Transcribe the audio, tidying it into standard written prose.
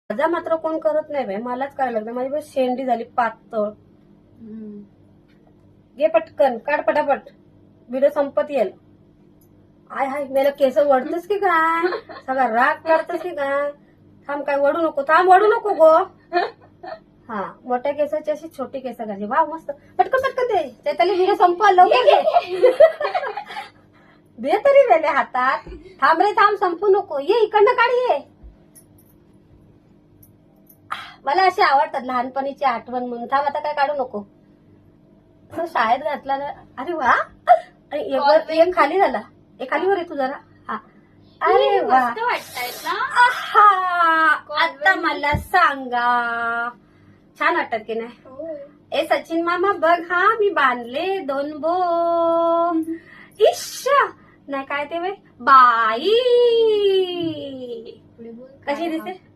माझा मात्र कोण करत नाही बाई, मलाच करायला लागतं. माझी बस शेंडी झाली पातळ. घे पटकन काढ पटापट, व्हिडिओ संपत येईल. आय हाय मेला केस वडतस की काय, सगळा राग काढतस की काय. थांब काय वडू नको, थांब वडू नको गो. हा मोठ्या केसाची अशी छोटी केस करायची. वा मस्त, पटकन पटकन दे चैताली, व्हिडिओ संपवा लवकर. दे तरी वेले हातात. थांब रे थांब, संपू नको. ये इकडनं काढ ये. मला अशी आवडतात लहानपणीची आठवण म्हणून. थांब आता काय काढू नको. शाळेत घातला ना. अरे वा, एक खाली झाला. एक खाली वर आहे तू जरा. हा अरे वा वाटतायत ना. आता मला सांगा, छान वाटतात की नाही. ए सचिन मामा बघ, हा मी बांधले 2 बोम. इश्श नाही काय ते बाई, कशी दिसते.